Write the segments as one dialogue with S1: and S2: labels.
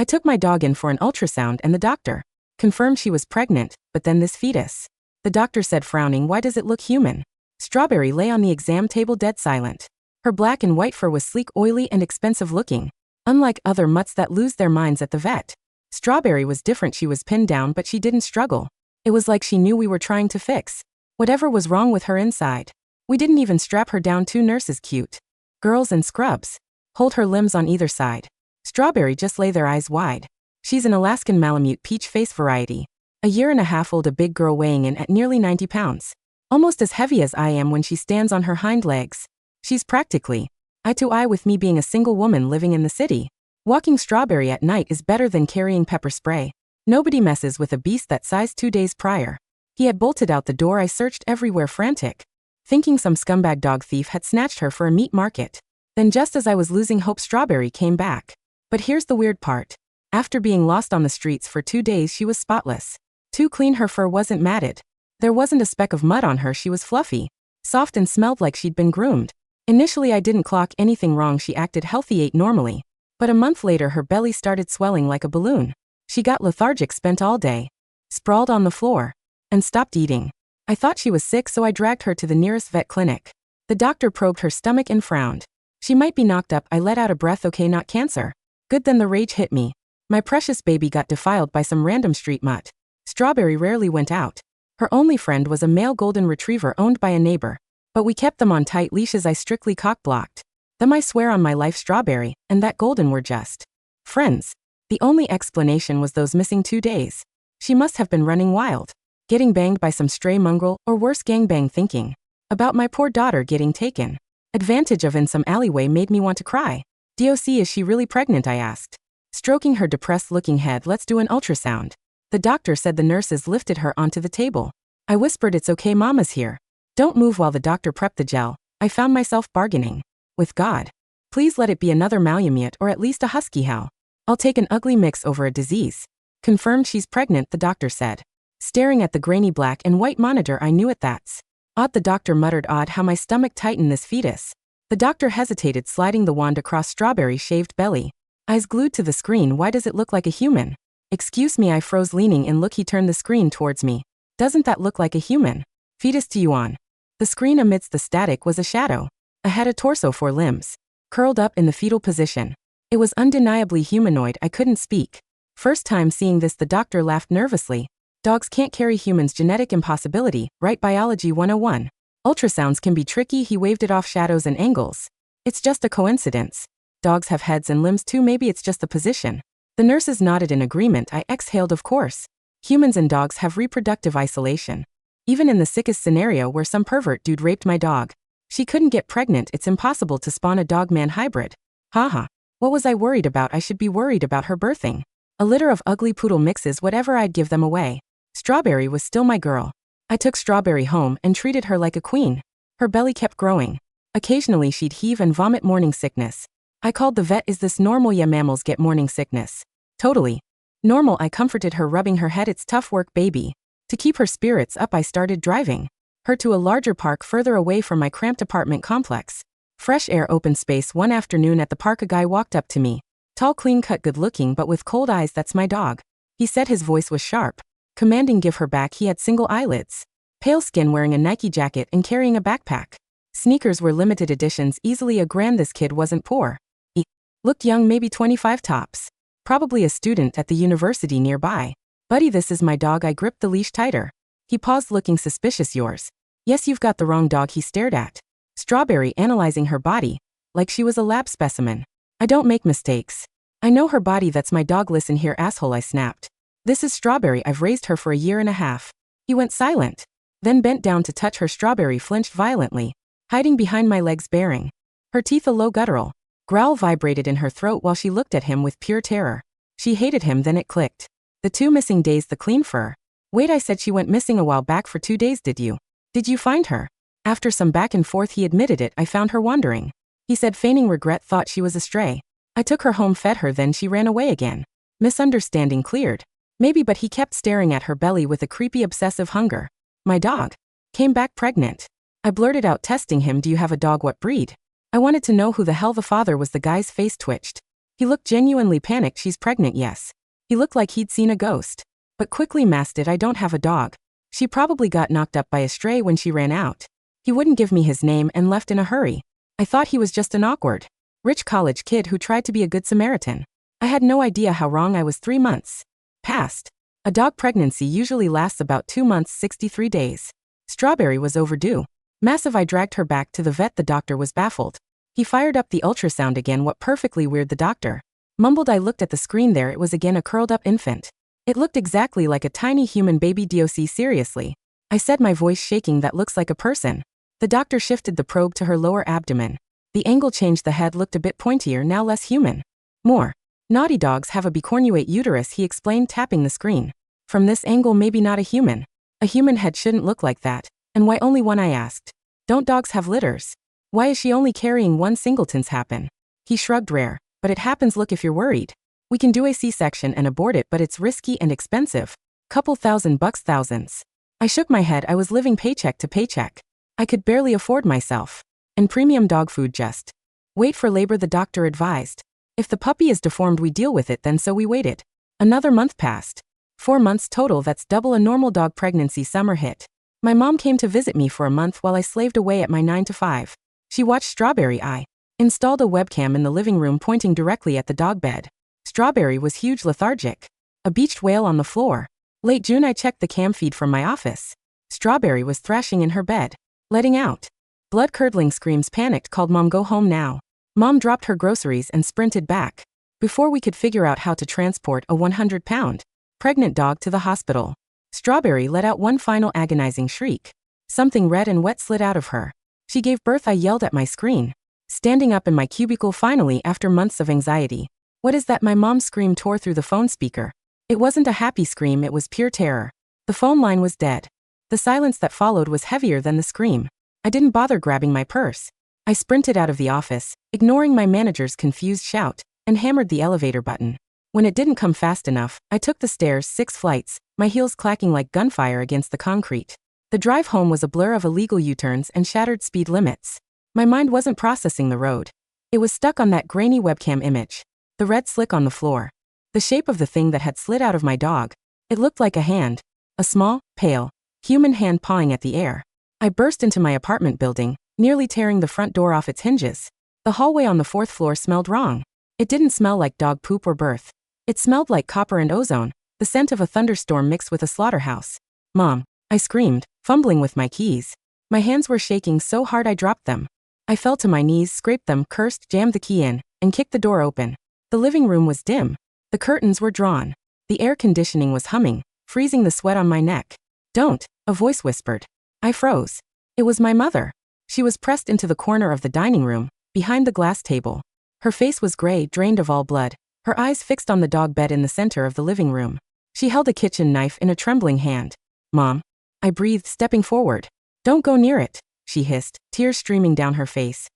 S1: took my dog in for an ultrasound and the doctor confirmed she was pregnant, but then this fetus. The doctor said, frowning, "Why does it look human?" Strawberry lay on the exam table dead silent. Her black and white fur was sleek, oily, and expensive looking, unlike other mutts that lose their minds at the vet. Strawberry was different. She was pinned down, but she didn't struggle. It was like she knew we were trying to fix whatever was wrong with her inside. We didn't even strap her down. 2 nurses, cute girls in scrubs, hold her limbs on either side. Strawberry just lay there, eyes wide. She's an Alaskan Malamute peach face variety. A year and a half old, a big girl weighing in at nearly 90 pounds. Almost as heavy as I am when she stands on her hind legs. She's practically eye to eye with me, being a single woman living in the city. Walking Strawberry at night is better than carrying pepper spray. Nobody messes with a beast that size. 2 days prior, he had bolted out the door. I searched everywhere, frantic, thinking some scumbag dog thief had snatched her for a meat market. Then just as I was losing hope, Strawberry came back. But here's the weird part. After being lost on the streets for 2 days, she was spotless. Too clean. Her fur wasn't matted. There wasn't a speck of mud on her. She was fluffy, soft, and smelled like she'd been groomed. Initially I didn't clock anything wrong. She acted healthy, ate normally. But a month later her belly started swelling like a balloon. She got lethargic, spent all day sprawled on the floor, and stopped eating. I thought she was sick, so I dragged her to the nearest vet clinic. The doctor probed her stomach and frowned. She might be knocked up. I let out a breath. Okay, not cancer. Good. Then the rage hit me. My precious baby got defiled by some random street mutt. Strawberry rarely went out. Her only friend was a male golden retriever owned by a neighbor. But we kept them on tight leashes. I strictly cock-blocked them. I swear on my life, Strawberry and that golden were just friends. The only explanation was those missing 2 days. She must have been running wild, getting banged by some stray mongrel, or worse, gangbang. Thinking about my poor daughter getting taken advantage of in some alleyway made me want to cry. "Doc, is she really pregnant?" I asked, stroking her depressed-looking head. "Let's do an ultrasound," the doctor said. The nurses lifted her onto the table. I whispered, "It's okay, Mama's here. Don't move," while the doctor prepped the gel. I found myself bargaining with God. "Please let it be another Malamute, or at least a husky howl. I'll take an ugly mix over a disease." "Confirmed she's pregnant," the doctor said, staring at the grainy black and white monitor. I knew it. "That's odd," the doctor muttered. "Odd how my stomach tightened. This fetus." The doctor hesitated, sliding the wand across Strawberry's shaved belly. Eyes glued to the screen. "Why does it look like a human?" "Excuse me," I froze, leaning in. "Look." He turned the screen towards me. "Doesn't that look like a human fetus to you?" On the screen amidst the static was a shadow. A head, a torso, 4 limbs, curled up in the fetal position. It was undeniably humanoid. I couldn't speak. "First time seeing this," the doctor laughed nervously. "Dogs can't carry humans. Genetic impossibility, right? Biology 101. Ultrasounds can be tricky." He waved it off. "Shadows and angles. It's just a coincidence. Dogs have heads and limbs too. Maybe it's just the position." The nurses nodded in agreement. I exhaled. Of course. Humans and dogs have reproductive isolation. Even in the sickest scenario where some pervert dude raped my dog, she couldn't get pregnant. It's impossible to spawn a dog-man hybrid. Haha. What was I worried about? I should be worried about her birthing a litter of ugly poodle mixes. Whatever, I'd give them away. Strawberry was still my girl. I took Strawberry home and treated her like a queen. Her belly kept growing. Occasionally she'd heave and vomit. Morning sickness. I called the vet. "Is this normal?" "Yeah, mammals get morning sickness. Totally normal," I comforted her, rubbing her head. "It's tough work, baby." To keep her spirits up, I started driving her to a larger park further away from my cramped apartment complex. Fresh air, open space. One afternoon at the park, a guy walked up to me. Tall, clean-cut, good-looking, but with cold eyes. "That's my dog," he said. His voice was sharp, commanding. "Give her back." He had single eyelids, pale skin, wearing a Nike jacket and carrying a backpack. Sneakers were limited editions, easily a grand. This kid wasn't poor. He looked young, maybe 25 tops. Probably a student at the university nearby. "Buddy, this is my dog." I gripped the leash tighter. He paused, looking suspicious. "Yours?" "Yes, you've got the wrong dog." He stared at Strawberry, analyzing her body like she was a lab specimen. "I don't make mistakes. I know her body. That's my dog." "Listen here, asshole," I snapped. "This is Strawberry. I've raised her for a year and a half." He went silent, then bent down to touch her. Strawberry flinched violently, hiding behind my legs, baring her teeth. A low guttural growl vibrated in her throat while she looked at him with pure terror. She hated him. Then it clicked. The 2 missing days, the clean fur. "Wait," I said, "she went missing a while back for 2 days. Did you find her?" After some back and forth, he admitted it. "I found her wandering," he said, feigning regret. "Thought she was a stray. I took her home, fed her, then she ran away again." Misunderstanding cleared. Maybe, but he kept staring at her belly with a creepy, obsessive hunger. "My dog came back pregnant." I blurted out, testing him. "Do you have a dog? What breed?" I wanted to know who the hell the father was. The guy's face twitched. He looked genuinely panicked. She's pregnant, yes. He looked like he'd seen a ghost. But quickly masked it. I don't have a dog. She probably got knocked up by a stray when she ran out. He wouldn't give me his name and left in a hurry. I thought he was just an awkward, rich college kid who tried to be a good Samaritan. I had no idea how wrong I was. 3 months passed. A dog pregnancy usually lasts about 2 months, 63 days. Strawberry was overdue. Massive. I dragged her back to the vet. The doctor was baffled. He fired up the ultrasound again. What perfectly weird, the doctor mumbled. I looked at the screen. There it was again, a curled up infant. It looked exactly like a tiny human baby. DOC, seriously? I said, my voice shaking. That looks like a person. The doctor shifted the probe to her lower abdomen. The angle changed. The head looked a bit pointier, now less human. More. Naughty dogs have a bicornuate uterus, he explained, tapping the screen. From this angle, maybe not a human. A human head shouldn't look like that. And why only one, I asked. Don't dogs have litters? Why is she only carrying one? Singletons happen. He shrugged. Rare. But it happens. Look, if you're worried, we can do a C-section and abort it, but it's risky and expensive. Couple $1,000, thousands. I shook my head. I was living paycheck to paycheck. I could barely afford myself. And premium dog food. Just wait for labor, the doctor advised. If the puppy is deformed, we deal with it then. So we waited. Another month passed. 4 months total. That's double a normal dog pregnancy. Summer hit. My mom came to visit me for a month while I slaved away at my 9 to 5. She watched Strawberry. I installed a webcam in the living room pointing directly at the dog bed. Strawberry was huge, lethargic. A beached whale on the floor. Late June. I checked the cam feed from my office. Strawberry was thrashing in her bed, letting out blood-curdling screams. Panicked, called Mom. Go home now. Mom dropped her groceries and sprinted back. Before we could figure out how to transport a 100-pound pregnant dog to the hospital, Strawberry let out one final agonizing shriek. Something red and wet slid out of her. She gave birth. I yelled at my screen, standing up in my cubicle finally after months of anxiety. What is that? My mom's scream tore through the phone speaker. It wasn't a happy scream, it was pure terror. The phone line was dead. The silence that followed was heavier than the scream. I didn't bother grabbing my purse. I sprinted out of the office, ignoring my manager's confused shout, and hammered the elevator button. When it didn't come fast enough, I took the stairs 6 flights, my heels clacking like gunfire against the concrete. The drive home was a blur of illegal U-turns and shattered speed limits. My mind wasn't processing the road. It was stuck on that grainy webcam image. The red slick on the floor. The shape of the thing that had slid out of my dog. It looked like a hand. A small, pale, human hand pawing at the air. I burst into my apartment building, nearly tearing the front door off its hinges. The hallway on the 4th floor smelled wrong. It didn't smell like dog poop or birth. It smelled like copper and ozone, the scent of a thunderstorm mixed with a slaughterhouse. Mom, I screamed, fumbling with my keys. My hands were shaking so hard I dropped them. I fell to my knees, scraped them, cursed, jammed the key in, and kicked the door open. The living room was dim. The curtains were drawn. The air conditioning was humming, freezing the sweat on my neck. Don't, a voice whispered. I froze. It was my mother. She was pressed into the corner of the dining room, behind the glass table. Her face was gray, drained of all blood, her eyes fixed on the dog bed in the center of the living room. She held a kitchen knife in a trembling hand. Mom. I breathed, stepping forward. Don't go near it, she hissed, tears streaming down her face.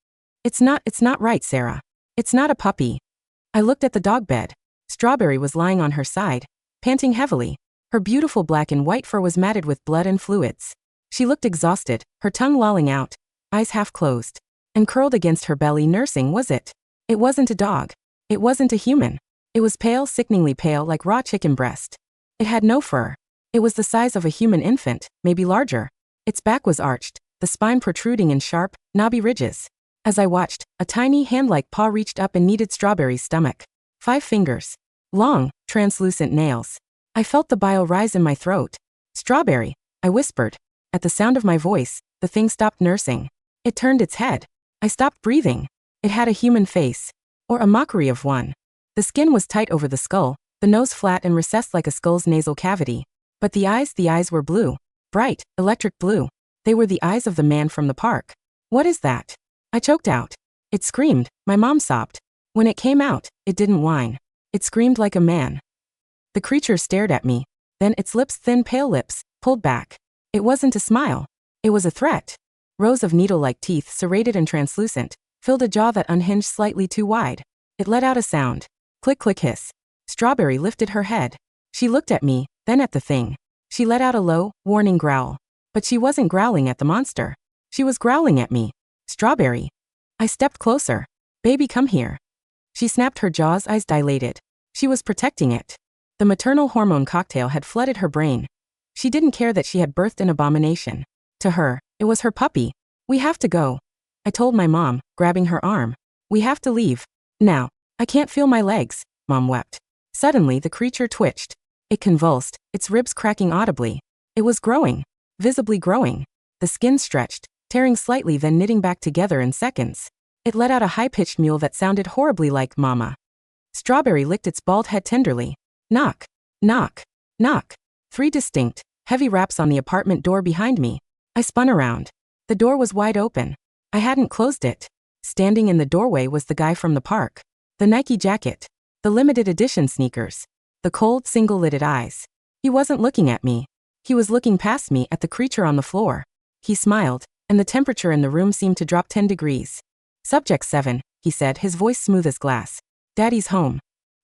S1: It's not right, Sarah. It's not a puppy. I looked at the dog bed. Strawberry was lying on her side, panting heavily. Her beautiful black and white fur was matted with blood and fluids. She looked exhausted, her tongue lolling out, eyes half closed, and curled against her belly. Nursing, was it? It wasn't a dog. It wasn't a human. It was pale, sickeningly pale, like raw chicken breast. It had no fur. It was the size of a human infant, maybe larger. Its back was arched, the spine protruding in sharp, knobby ridges. As I watched, a tiny hand-like paw reached up and kneaded Strawberry's stomach. 5 fingers. Long, translucent nails. I felt the bile rise in my throat. Strawberry, I whispered. At the sound of my voice, the thing stopped nursing. It turned its head. I stopped breathing. It had a human face. Or a mockery of one. The skin was tight over the skull, the nose flat and recessed like a skull's nasal cavity. But the eyes were blue. Bright, electric blue. They were the eyes of the man from the park. What is that? I choked out. It screamed, my mom sobbed. When it came out, it didn't whine. It screamed like a man. The creature stared at me. Then its lips, thin pale lips, pulled back. It wasn't a smile. It was a threat. Rows of needle-like teeth, serrated and translucent, filled a jaw that unhinged slightly too wide. It let out a sound. Click, click, hiss. Strawberry lifted her head. She looked at me, then at the thing. She let out a low, warning growl. But she wasn't growling at the monster. She was growling at me. Strawberry. I stepped closer. Baby, come here. She snapped her jaws, eyes dilated. She was protecting it. The maternal hormone cocktail had flooded her brain. She didn't care that she had birthed an abomination. To her, it was her puppy. We have to go. I told my mom, grabbing her arm. We have to leave. Now. I can't feel my legs, Mom wept. Suddenly the creature twitched. It convulsed, its ribs cracking audibly. It was growing. Visibly growing. The skin stretched, tearing slightly then knitting back together in seconds. It let out a high-pitched mewl that sounded horribly like Mama. Strawberry licked its bald head tenderly. Knock. Knock. Knock. 3 distinct, heavy raps on the apartment door behind me. I spun around. The door was wide open. I hadn't closed it. Standing in the doorway was the guy from the park. The Nike jacket. The limited edition sneakers. The cold, single-lidded eyes. He wasn't looking at me. He was looking past me at the creature on the floor. He smiled, and the temperature in the room seemed to drop 10 degrees. Subject 7, he said, his voice smooth as glass. Daddy's home.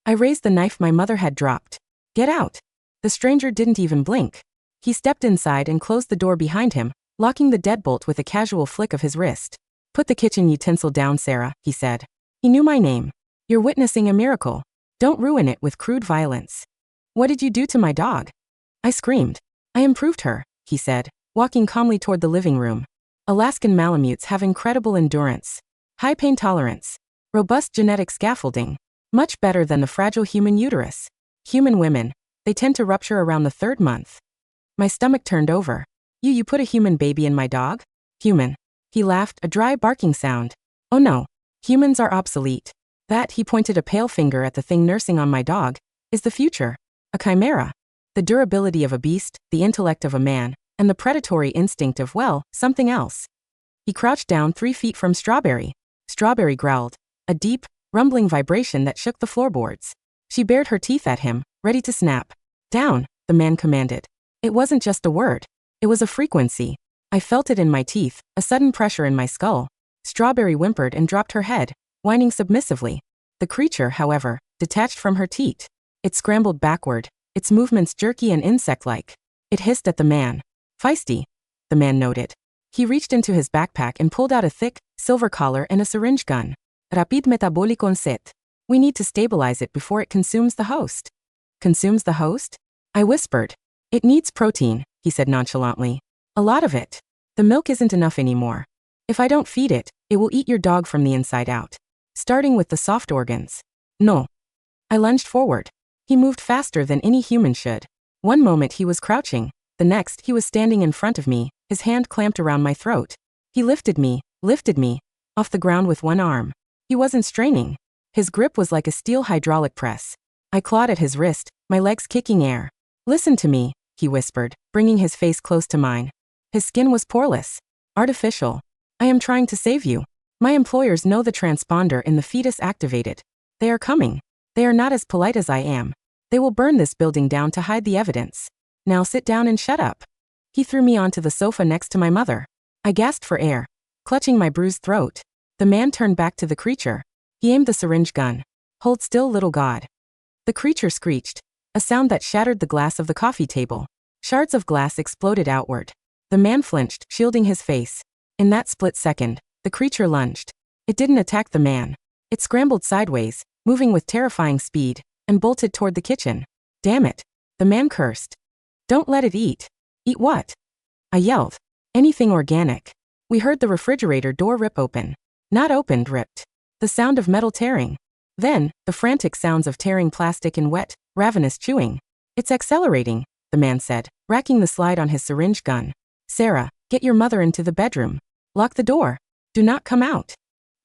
S1: I raised the knife my mother had dropped. Get out. The stranger didn't even blink. He stepped inside and closed the door behind him, locking the deadbolt with a casual flick of his wrist. Put the kitchen utensil down, Sarah, he said. He knew my name. You're witnessing a miracle. Don't ruin it with crude violence. What did you do to my dog? I screamed. I improved her, he said, walking calmly toward the living room. Alaskan Malamutes have incredible endurance. High pain tolerance. Robust genetic scaffolding. Much better than the fragile human uterus. Human women, they tend to rupture around the 3rd month. My stomach turned over. You put a human baby in my dog? Human. He laughed, a dry barking sound. Oh no. Humans are obsolete. That, he pointed a pale finger at the thing nursing on my dog, is the future. A chimera. The durability of a beast, the intellect of a man, and the predatory instinct of, well, something else. He crouched down 3 feet from Strawberry. Strawberry growled, a deep, rumbling vibration that shook the floorboards. She bared her teeth at him, ready to snap. Down, the man commanded. It wasn't just a word. It was a frequency. I felt it in my teeth, a sudden pressure in my skull. Strawberry whimpered and dropped her head, whining submissively. The creature, however, detached from her teat. It scrambled backward, its movements jerky and insect-like. It hissed at the man. Feisty, the man noted. He reached into his backpack and pulled out a thick, silver collar and a syringe gun. Rapid metabolicon set. We need to stabilize it before it consumes the host. Consumes the host? I whispered. It needs protein, he said nonchalantly. A lot of it. The milk isn't enough anymore. If I don't feed it, it will eat your dog from the inside out. Starting with the soft organs. No. I lunged forward. He moved faster than any human should. One moment he was crouching, the next he was standing in front of me, his hand clamped around my throat. He lifted me, off the ground with one arm. He wasn't straining. His grip was like a steel hydraulic press. I clawed at his wrist, my legs kicking air. Listen to me, he whispered, bringing his face close to mine. His skin was poreless. Artificial. I am trying to save you. My employers know the transponder in the fetus activated. They are coming. They are not as polite as I am. They will burn this building down to hide the evidence. Now sit down and shut up. He threw me onto the sofa next to my mother. I gasped for air, clutching my bruised throat. The man turned back to the creature. He aimed the syringe gun. Hold still, little god. The creature screeched, a sound that shattered the glass of the coffee table. Shards of glass exploded outward. The man flinched, shielding his face. In that split second, the creature lunged. It didn't attack the man. It scrambled sideways, moving with terrifying speed, and bolted toward the kitchen. Damn it. The man cursed. Don't let it eat. Eat what? I yelled. Anything organic. We heard the refrigerator door rip open. Not opened, ripped. The sound of metal tearing. Then, the frantic sounds of tearing plastic and wet, ravenous chewing. It's accelerating, the man said, racking the slide on his syringe gun. Sarah, get your mother into the bedroom. Lock the door. Do not come out.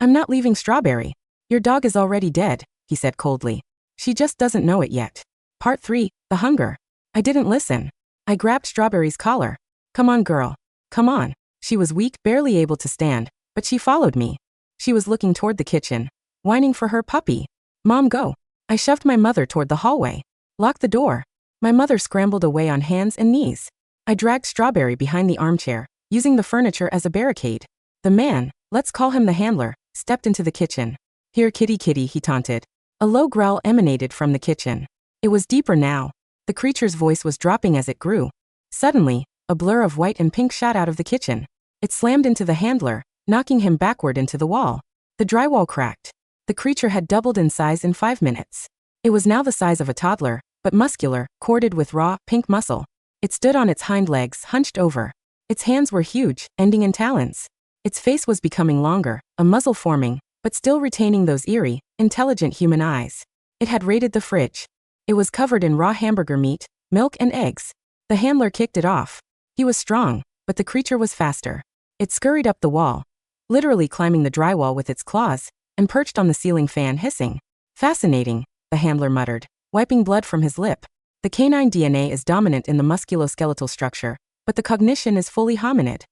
S1: I'm not leaving Strawberry. Your dog is already dead, he said coldly. She just doesn't know it yet. Part 3, the hunger. I didn't listen. I grabbed Strawberry's collar. Come on, girl. Come on. She was weak, barely able to stand, but she followed me. She was looking toward the kitchen, whining for her puppy. Mom, go. I shoved my mother toward the hallway. Lock the door. My mother scrambled away on hands and knees. I dragged Strawberry behind the armchair, using the furniture as a barricade. The man, let's call him the handler, stepped into the kitchen. Here, kitty kitty, he taunted. A low growl emanated from the kitchen. It was deeper now. The creature's voice was dropping as it grew. Suddenly, a blur of white and pink shot out of the kitchen. It slammed into the handler, knocking him backward into the wall. The drywall cracked. The creature had doubled in size in 5 minutes. It was now the size of a toddler, but muscular, corded with raw, pink muscle. It stood on its hind legs, hunched over. Its hands were huge, ending in talons. Its face was becoming longer, a muzzle forming, but still retaining those eerie, intelligent human eyes. It had raided the fridge. It was covered in raw hamburger meat, milk and eggs. The handler kicked it off. He was strong, but the creature was faster. It scurried up the wall, literally climbing the drywall with its claws, and perched on the ceiling fan, hissing. Fascinating, the handler muttered, wiping blood from his lip. The canine DNA is dominant in the musculoskeletal structure, but the cognition is fully hominid.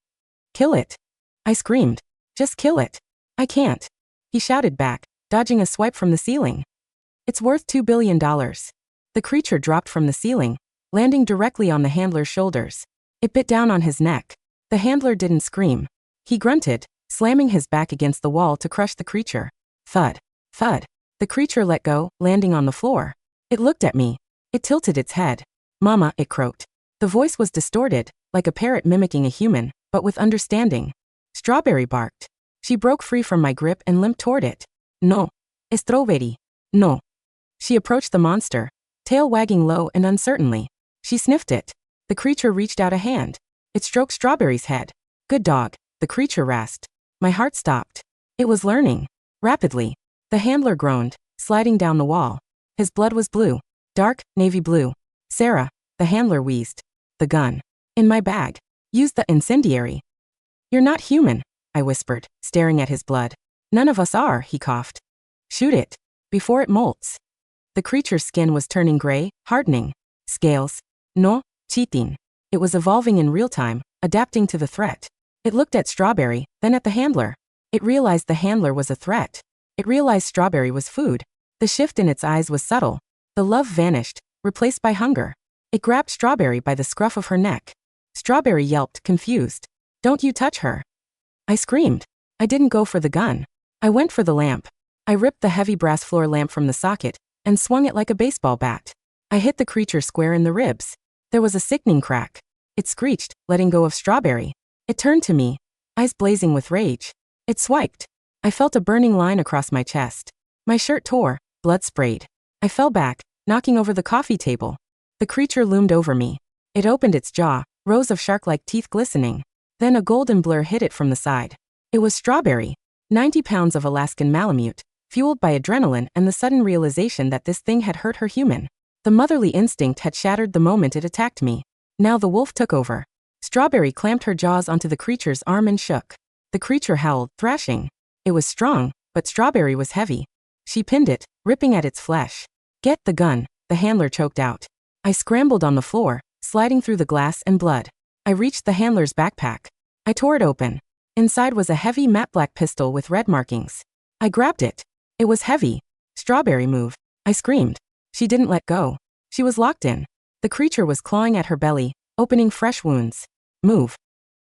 S1: Kill it. I screamed. Just kill it. I can't. He shouted back, dodging a swipe from the ceiling. It's worth $2 billion. The creature dropped from the ceiling, landing directly on the handler's shoulders. It bit down on his neck. The handler didn't scream. He grunted, slamming his back against the wall to crush the creature. Thud. Thud. The creature let go, landing on the floor. It looked at me. It tilted its head. Mama, it croaked. The voice was distorted, like a parrot mimicking a human, but with understanding. Strawberry barked. She broke free from my grip and limped toward it. No. Strawberry. No. She approached the monster, tail wagging low and uncertainly. She sniffed it. The creature reached out a hand. It stroked Strawberry's head. Good dog, the creature rasped. My heart stopped. It was learning. Rapidly. The handler groaned, sliding down the wall. His blood was blue. Dark, navy blue. Sarah, the handler wheezed. The gun. In my bag. Use the incendiary. You're not human, I whispered, staring at his blood. None of us are, he coughed. Shoot it. Before it molts. The creature's skin was turning gray, hardening. Scales. No, cheating. It was evolving in real time, adapting to the threat. It looked at Strawberry, then at the handler. It realized the handler was a threat. It realized Strawberry was food. The shift in its eyes was subtle. The love vanished, replaced by hunger. It grabbed Strawberry by the scruff of her neck. Strawberry yelped, confused. Don't you touch her. I screamed. I didn't go for the gun. I went for the lamp. I ripped the heavy brass floor lamp from the socket and swung it like a baseball bat. I hit the creature square in the ribs. There was a sickening crack. It screeched, letting go of Strawberry. It turned to me, eyes blazing with rage. It swiped. I felt a burning line across my chest. My shirt tore, blood sprayed. I fell back, knocking over the coffee table. The creature loomed over me. It opened its jaw, rows of shark-like teeth glistening. Then a golden blur hit it from the side. It was Strawberry. 90 pounds of Alaskan Malamute, fueled by adrenaline and the sudden realization that this thing had hurt her human. The motherly instinct had shattered the moment it attacked me. Now the wolf took over. Strawberry clamped her jaws onto the creature's arm and shook. The creature howled, thrashing. It was strong, but Strawberry was heavy. She pinned it, ripping at its flesh. Get the gun, the handler choked out. I scrambled on the floor, sliding through the glass and blood. I reached the handler's backpack. I tore it open. Inside was a heavy matte black pistol with red markings. I grabbed it. It was heavy. Strawberry moved. I screamed. She didn't let go. She was locked in. The creature was clawing at her belly, opening fresh wounds. Move.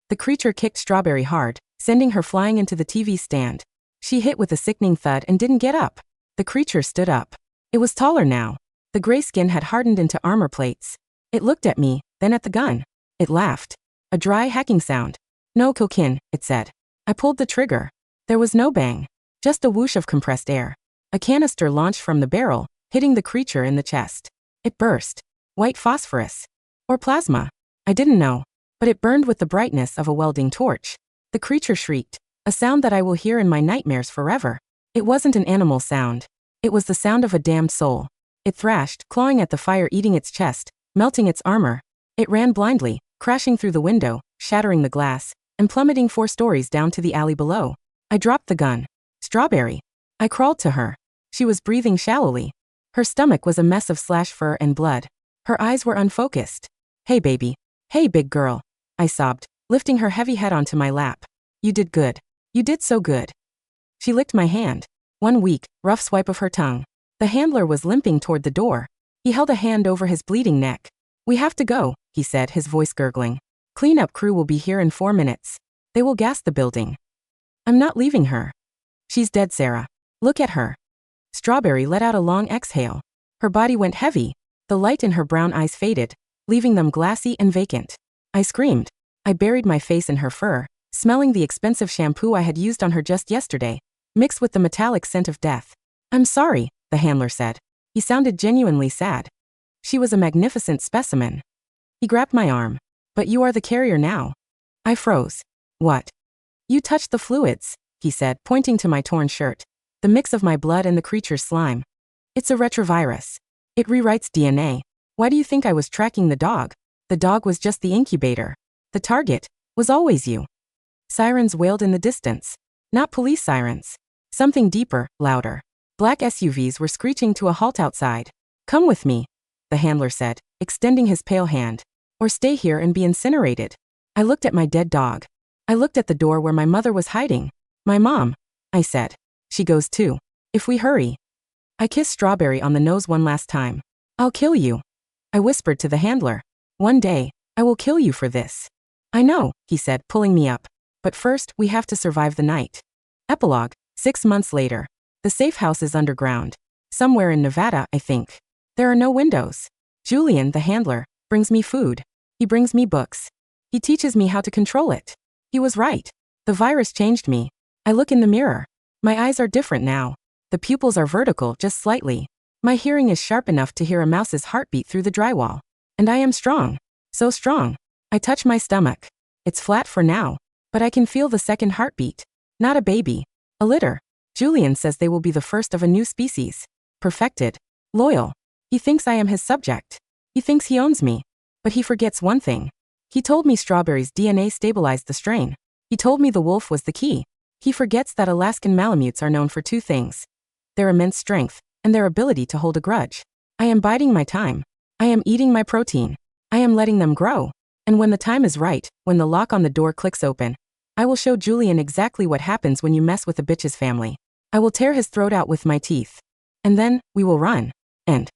S1: The creature kicked Strawberry hard, sending her flying into the TV stand. She hit with a sickening thud and didn't get up. The creature stood up. It was taller now. The gray skin had hardened into armor plates. It looked at me, then at the gun. It laughed. A dry hacking sound. No cocaine, it said. I pulled the trigger. There was no bang. Just a whoosh of compressed air. A canister launched from the barrel, hitting the creature in the chest. It burst. White phosphorus. Or plasma. I didn't know. But it burned with the brightness of a welding torch. The creature shrieked. A sound that I will hear in my nightmares forever. It wasn't an animal sound. It was the sound of a damned soul. It thrashed, clawing at the fire, eating its chest, melting its armor. It ran blindly, crashing through the window, shattering the glass, and plummeting 4 stories down to the alley below. I dropped the gun. Strawberry. I crawled to her. She was breathing shallowly. Her stomach was a mess of slash fur and blood. Her eyes were unfocused. Hey baby. Hey big girl. I sobbed, lifting her heavy head onto my lap. You did good. You did so good. She licked my hand. One weak, rough swipe of her tongue. The handler was limping toward the door. He held a hand over his bleeding neck. We have to go, he said, his voice gurgling. Cleanup crew will be here in 4 minutes. They will gas the building. I'm not leaving her. She's dead, Sarah. Look at her. Strawberry let out a long exhale. Her body went heavy. The light in her brown eyes faded, leaving them glassy and vacant. I screamed. I buried my face in her fur, smelling the expensive shampoo I had used on her just yesterday, mixed with the metallic scent of death. I'm sorry, the handler said. He sounded genuinely sad. She was a magnificent specimen. He grabbed my arm. But you are the carrier now. I froze. What? You touched the fluids, he said, pointing to my torn shirt. The mix of my blood and the creature's slime. It's a retrovirus. It rewrites DNA. Why do you think I was tracking the dog? The dog was just the incubator. The target was always you. Sirens wailed in the distance. Not police sirens. Something deeper, louder. Black SUVs were screeching to a halt outside. Come with me, the handler said, extending his pale hand. Or stay here and be incinerated. I looked at my dead dog. I looked at the door where my mother was hiding. My mom, I said. She goes too. If we hurry. I kissed Strawberry on the nose one last time. I'll kill you. I whispered to the handler. One day, I will kill you for this. I know, he said, pulling me up. But first, we have to survive the night. Epilogue, 6 months later. The safe house is underground. Somewhere in Nevada, I think. There are no windows. Julian, the handler, brings me food. He brings me books. He teaches me how to control it. He was right. The virus changed me. I look in the mirror. My eyes are different now. The pupils are vertical, just slightly. My hearing is sharp enough to hear a mouse's heartbeat through the drywall. And I am strong. So strong. I touch my stomach. It's flat for now. But I can feel the second heartbeat. Not a baby. A litter. Julian says they will be the first of a new species. Perfected. Loyal. He thinks I am his subject. He thinks he owns me. But he forgets one thing. He told me Strawberry's DNA stabilized the strain. He told me the wolf was the key. He forgets that Alaskan Malamutes are known for 2 things. Their immense strength, and their ability to hold a grudge. I am biding my time. I am eating my protein. I am letting them grow. And when the time is right, when the lock on the door clicks open, I will show Julian exactly what happens when you mess with a bitch's family. I will tear his throat out with my teeth. And then, we will run. End.